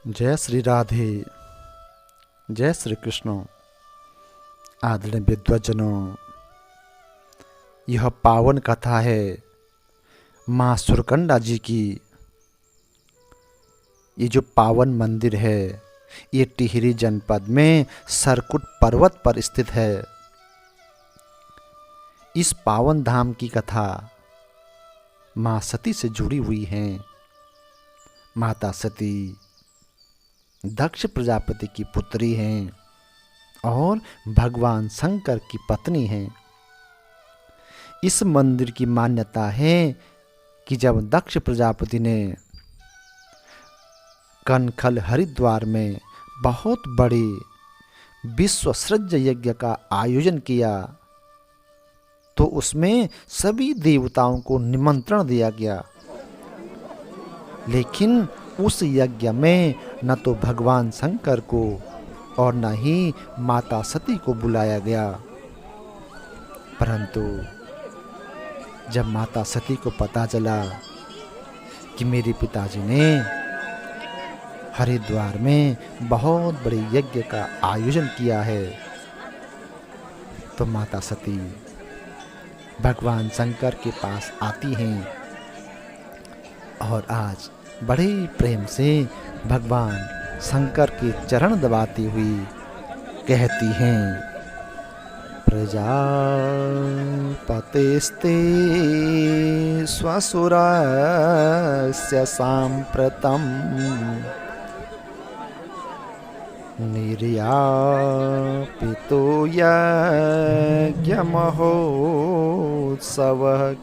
जय श्री राधे। जय श्री कृष्ण। आदरणीय विद्वजनों, यह पावन कथा है माँ सुरकंडा जी की। ये जो पावन मंदिर है ये टिहरी जनपद में सरकुट पर्वत पर स्थित है। इस पावन धाम की कथा माँ सती से जुड़ी हुई है। माता सती दक्ष प्रजापति की पुत्री हैं और भगवान शंकर की पत्नी हैं। इस मंदिर की मान्यता है कि जब दक्ष प्रजापति ने कनखल हरिद्वार में बहुत बड़े विश्व सृज यज्ञ का आयोजन किया तो उसमें सभी देवताओं को निमंत्रण दिया गया, लेकिन उस यज्ञ में न तो भगवान शंकर को और न ही माता सती को बुलाया गया। परंतु जब माता सती को पता चला कि मेरे पिताजी ने हरिद्वार में बहुत बड़े यज्ञ का आयोजन किया है, तो माता सती भगवान शंकर के पास आती हैं और आज बड़े प्रेम से भगवान शंकर के चरण दबाती हुई कहती हैं, प्रजापतेस्ते स्वसुरस्य साम्प्रतम् निर्यापितो यज्ञमहोत्सवः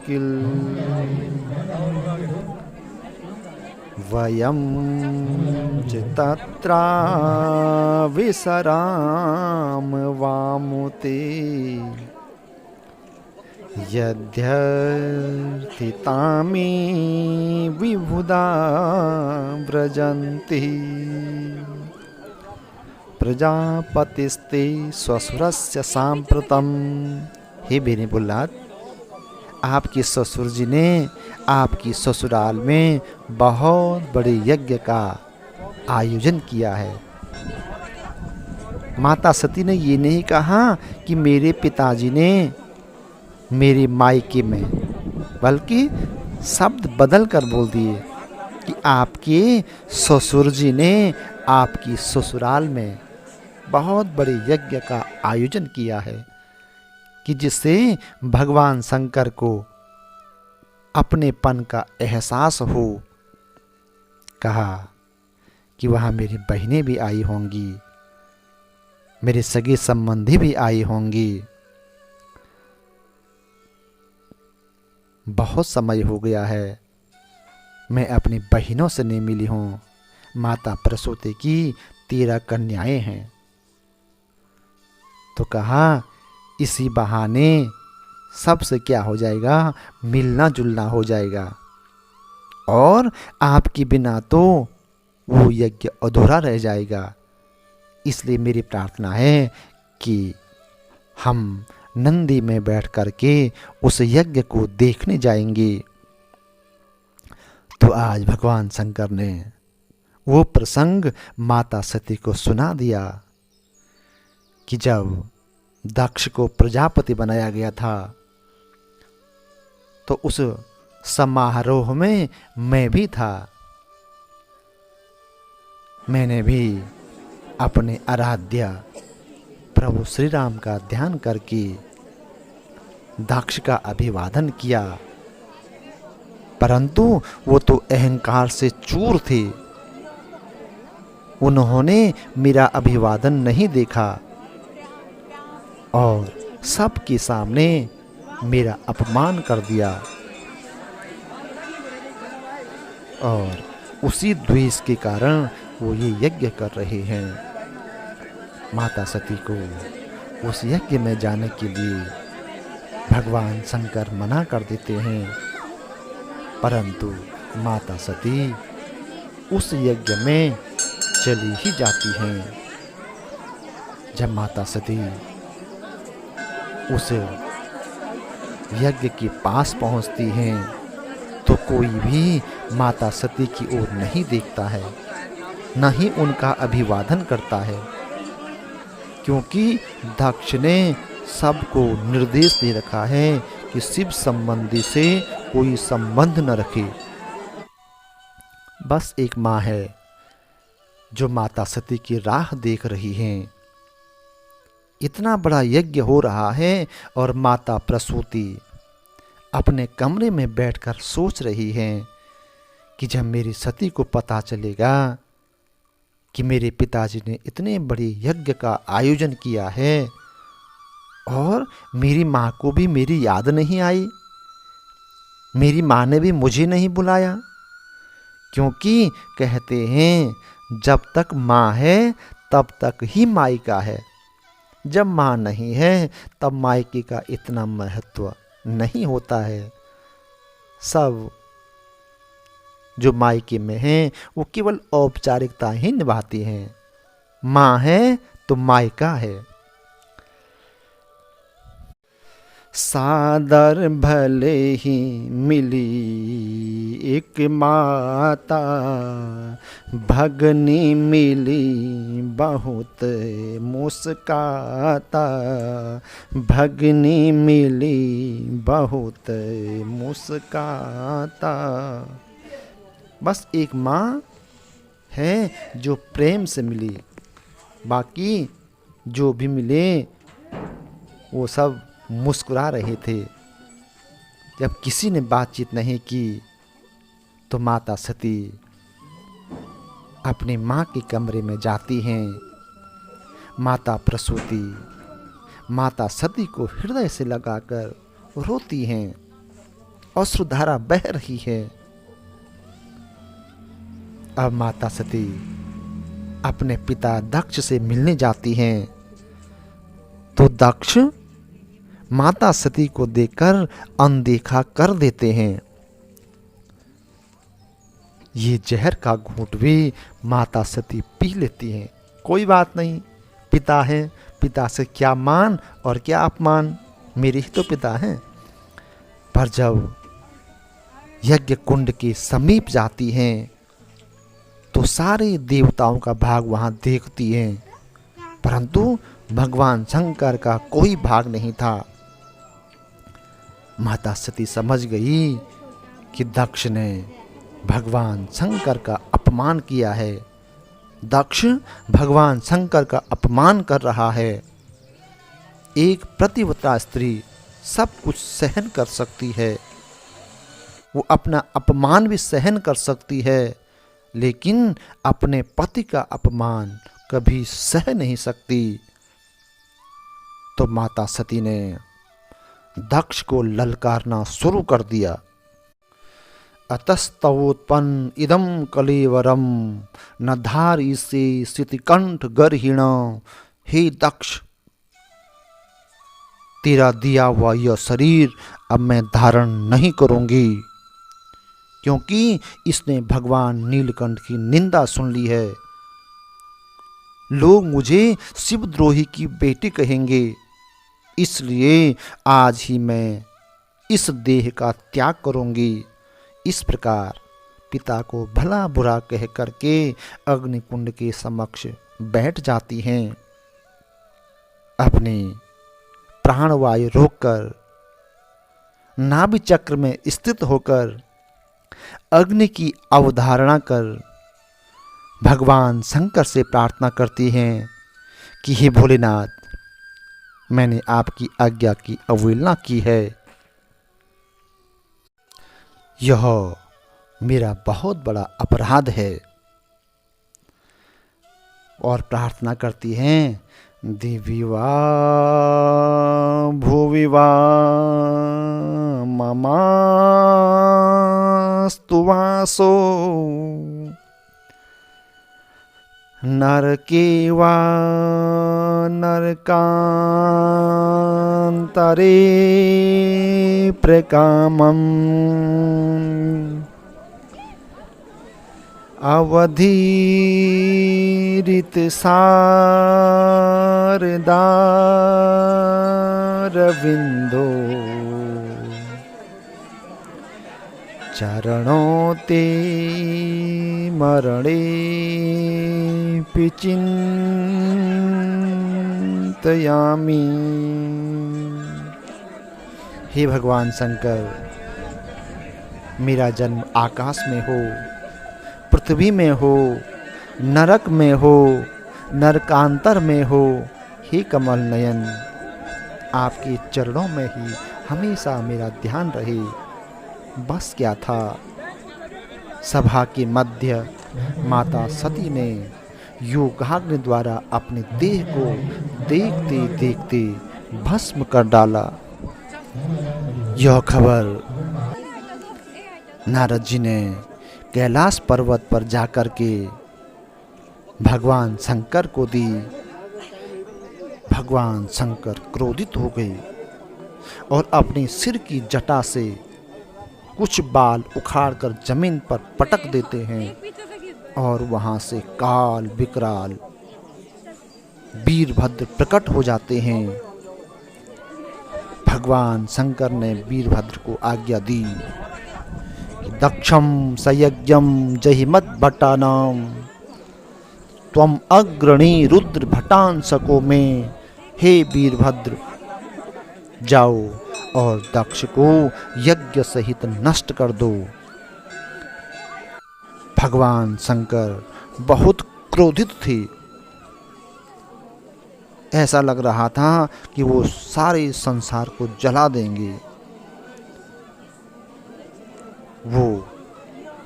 किल वयं च तत्र विसराम वामुते यद्यर्थितामि विबुधा व्रजन्ति प्रजापतिस्ते स्वसुरस्य साम्प्रतम्। हे बेनी बुल्लाद, आपके ससुर जी ने आपकी ससुराल में बहुत बड़े यज्ञ का आयोजन किया है। माता सती ने ये नहीं कहा कि मेरे पिताजी ने मेरे मायके में, बल्कि शब्द बदल कर बोल दिए कि आपके ससुर जी ने आपकी ससुराल में बहुत बड़े यज्ञ का आयोजन किया है कि जिससे भगवान शंकर को अपनेपन का एहसास हो। कहा कि वहाँ मेरी बहनें भी आई होंगी, मेरे सगे संबंधी भी आई होंगी। बहुत समय हो गया है, मैं अपनी बहनों से नहीं मिली हूँ। माता प्रसूति की 13 कन्याएं हैं। तो कहा इसी बहाने सबसे क्या हो जाएगा, मिलना जुलना हो जाएगा और आपके बिना तो वो यज्ञ अधूरा रह जाएगा। इसलिए मेरी प्रार्थना है कि हम नंदी में बैठ कर के उस यज्ञ को देखने जाएंगे। तो आज भगवान शंकर ने वो प्रसंग माता सती को सुना दिया कि जब दक्ष को प्रजापति बनाया गया था तो उस समारोह में मैं भी था। मैंने भी अपने आराध्य प्रभु श्री राम का ध्यान करके दक्ष का अभिवादन किया, परंतु वो तो अहंकार से चूर थे। उन्होंने मेरा अभिवादन नहीं देखा और सबके सामने मेरा अपमान कर दिया और उसी द्वेष के कारण वो ये यज्ञ कर रहे हैं। माता सती को उस यज्ञ में जाने के लिए भगवान शंकर मना कर देते हैं, परंतु माता सती उस यज्ञ में चली ही जाती हैं। जब माता सती उस यज्ञ के पास पहुंचती हैं तो कोई भी माता सती की ओर नहीं देखता है। न ही उनका अभिवादन करता है, क्योंकि दक्ष ने सबको निर्देश दे रखा है कि शिव संबंधी से कोई संबंध न रखे। बस एक माँ है जो माता सती की राह देख रही हैं। इतना बड़ा यज्ञ हो रहा है और माता प्रसूति अपने कमरे में बैठकर सोच रही हैं कि जब मेरी सती को पता चलेगा कि मेरे पिताजी ने इतने बड़े यज्ञ का आयोजन किया है और मेरी माँ को भी मेरी याद नहीं आई, मेरी माँ ने भी मुझे नहीं बुलाया, क्योंकि कहते हैं जब तक माँ है तब तक ही मायका है, जब माँ नहीं है तब मायके का इतना महत्व नहीं होता है। सब जो मायके में हैं वो केवल औपचारिकता ही निभाती हैं। माँ है तो मायका है। सादर भले ही मिली एक माता, भगनी मिली बहुत मुस्काता, भगनी मिली बहुत मुस्काता। बस एक माँ है जो प्रेम से मिली, बाकी जो भी मिले वो सब मुस्कुरा रहे थे। जब किसी ने बातचीत नहीं की तो माता सती अपनी माँ के कमरे में जाती हैं। माता प्रसूति माता सती को हृदय से लगाकर रोती हैं, अश्रुधारा बह रही है। अब माता सती अपने पिता दक्ष से मिलने जाती हैं तो दक्ष माता सती को देखकर अनदेखा कर देते हैं। ये जहर का घूंट भी माता सती पी लेती हैं। कोई बात नहीं, पिता है, पिता से क्या मान और क्या अपमान, मेरे ही तो पिता हैं। पर जब यज्ञ कुंड के समीप जाती हैं तो सारे देवताओं का भाग वहां देखती हैं, परंतु भगवान शंकर का कोई भाग नहीं था। माता सती समझ गई कि दक्ष ने भगवान शंकर का अपमान किया है। दक्ष भगवान शंकर का अपमान कर रहा है। एक प्रतिव्रता स्त्री सब कुछ सहन कर सकती है, वो अपना अपमान भी सहन कर सकती है, लेकिन अपने पति का अपमान कभी सह नहीं सकती। तो माता सती ने दक्ष को ललकारना शुरू कर दिया। अतस्तवोत्पन्न इदं कलेवरम न धारिसे स्थितिकंठ गर्हिण। हे दक्ष, तेरा दिया हुआ यह शरीर अब मैं धारण नहीं करूंगी, क्योंकि इसने भगवान नीलकंठ की निंदा सुन ली है। लोग मुझे शिवद्रोही की बेटी कहेंगे, इसलिए आज ही मैं इस देह का त्याग करूंगी। इस प्रकार पिता को भला बुरा कह करके अग्निकुंड के समक्ष बैठ जाती हैं। अपने प्राणवायु रोककर नाभि चक्र में स्थित होकर अग्नि की अवधारणा कर भगवान शंकर से प्रार्थना करती हैं कि हे भोलेनाथ, मैंने आपकी आज्ञा की अवहेलना की है, यह मेरा बहुत बड़ा अपराध है। और प्रार्थना करती हैं, दिव्य वा भुवि वा ममास्तु वासो, नरके वा नरकान्तरे प्रकामम्, अवधीरित शारदारविन्दो, चरणों ते मरणे अपि चिन्तयामि। हे भगवान शंकर, मेरा जन्म आकाश में हो, पृथ्वी में हो, नरक में हो, नरकांतर में हो, हे कमल नयन, आपके चरणों में ही हमेशा मेरा ध्यान रहे। बस क्या था, सभा के मध्य माता सती ने योगाग्नि द्वारा अपने देह को देखते देखते भस्म कर डाला। यह खबर नारद जी ने कैलाश पर्वत पर जाकर के भगवान शंकर को दी। भगवान शंकर क्रोधित हो गए और अपने सिर की जटा से कुछ बाल उखाड़कर जमीन पर पटक देते हैं और वहां से काल विकराल वीरभद्र प्रकट हो जाते हैं। भगवान शंकर ने वीरभद्र को आज्ञा दी, दक्षम सयज्ञम जहिमत भट्टानाम त्वम अग्रणी रुद्र भटांसको में। हे वीरभद्र, जाओ और दक्ष को यज्ञ सहित नष्ट कर दो। भगवान शंकर बहुत क्रोधित थे। ऐसा लग रहा था कि वो सारे संसार को जला देंगे। वो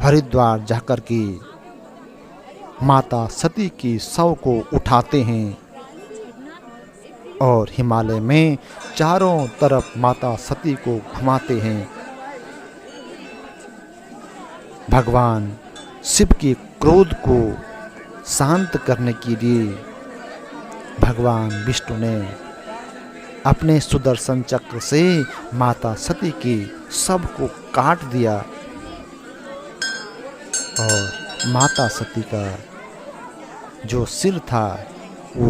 हरिद्वार जाकर के माता सती की शव को उठाते हैं और हिमालय में चारों तरफ माता सती को घुमाते हैं। भगवान शिव के क्रोध को शांत करने के लिए भगवान विष्णु ने अपने सुदर्शन चक्र से माता सती के शव को काट दिया और माता सती का जो सिर था वो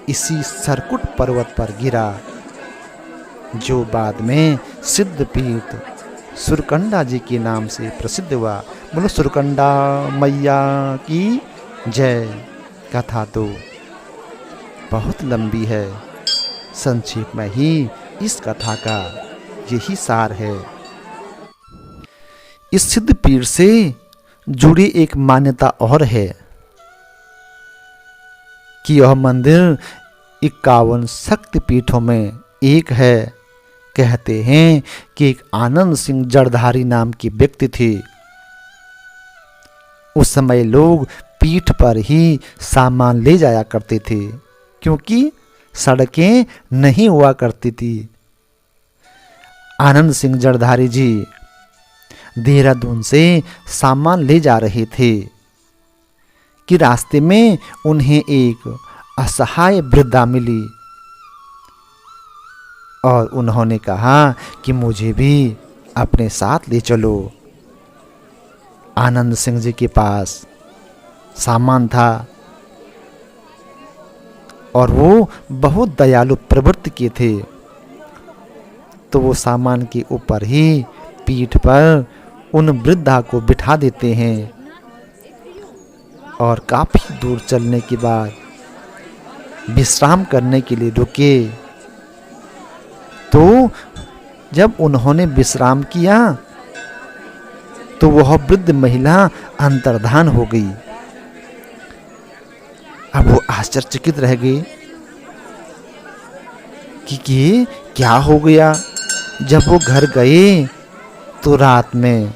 इसी सरकुट पर्वत पर गिरा, जो बाद में सिद्धपीठ सुरकंडा जी के नाम से प्रसिद्ध हुआ। बोलो सुरकंडा मैया की जय। कथा तो बहुत लंबी है, संक्षेप में ही इस कथा का यही सार है। इस सिद्धपीठ से जुड़ी एक मान्यता और है कि यह मंदिर 51 शक्तिपीठों में एक है। कहते हैं कि एक आनंद सिंह जड़धारी नाम के व्यक्ति थे। उस समय लोग पीठ पर ही सामान ले जाया करते थे, क्योंकि सड़कें नहीं हुआ करती थी। आनंद सिंह जड़धारी जी देहरादून से सामान ले जा रहे थे कि रास्ते में उन्हें एक असहाय वृद्धा मिली और उन्होंने कहा कि मुझे भी अपने साथ ले चलो। आनंद सिंह जी के पास सामान था और वो बहुत दयालु प्रवृत्ति के थे, तो वो सामान के ऊपर ही पीठ पर उन वृद्धा को बिठा देते हैं और काफी दूर चलने के बाद विश्राम करने के लिए रुके। तो जब उन्होंने विश्राम किया तो वह वृद्ध महिला अंतर्धान हो गई। अब वो आश्चर्यचकित रह गए कि क्या हो गया। जब वो घर गए तो रात में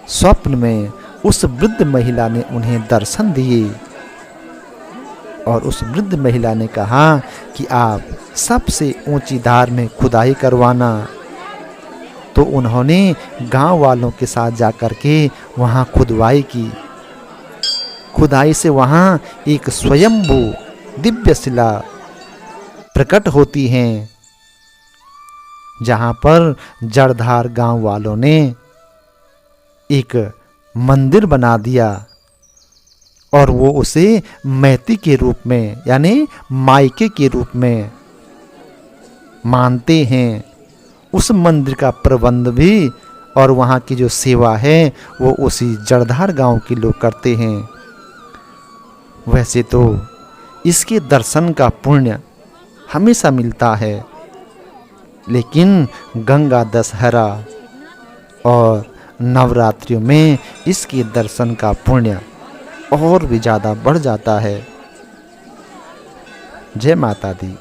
स्वप्न में उस वृद्ध महिला ने उन्हें दर्शन दिए और उस वृद्ध महिला ने कहा कि आप सबसे ऊंची धार में खुदाई करवाना। तो उन्होंने गांव वालों के साथ जाकर के वहां खुदवाई की। खुदाई से वहां एक स्वयंभू दिव्य शिला प्रकट होती हैं, जहां पर जड़धार गांव वालों ने एक मंदिर बना दिया और वो उसे मैती के रूप में यानी मायके के रूप में मानते हैं। उस मंदिर का प्रबंध भी और वहाँ की जो सेवा है वो उसी जड़धार गांव के लोग करते हैं। वैसे तो इसके दर्शन का पुण्य हमेशा मिलता है, लेकिन गंगा दशहरा और नवरात्रियों में इसके दर्शन का पुण्य और भी ज़्यादा बढ़ जाता है। जय माता दी।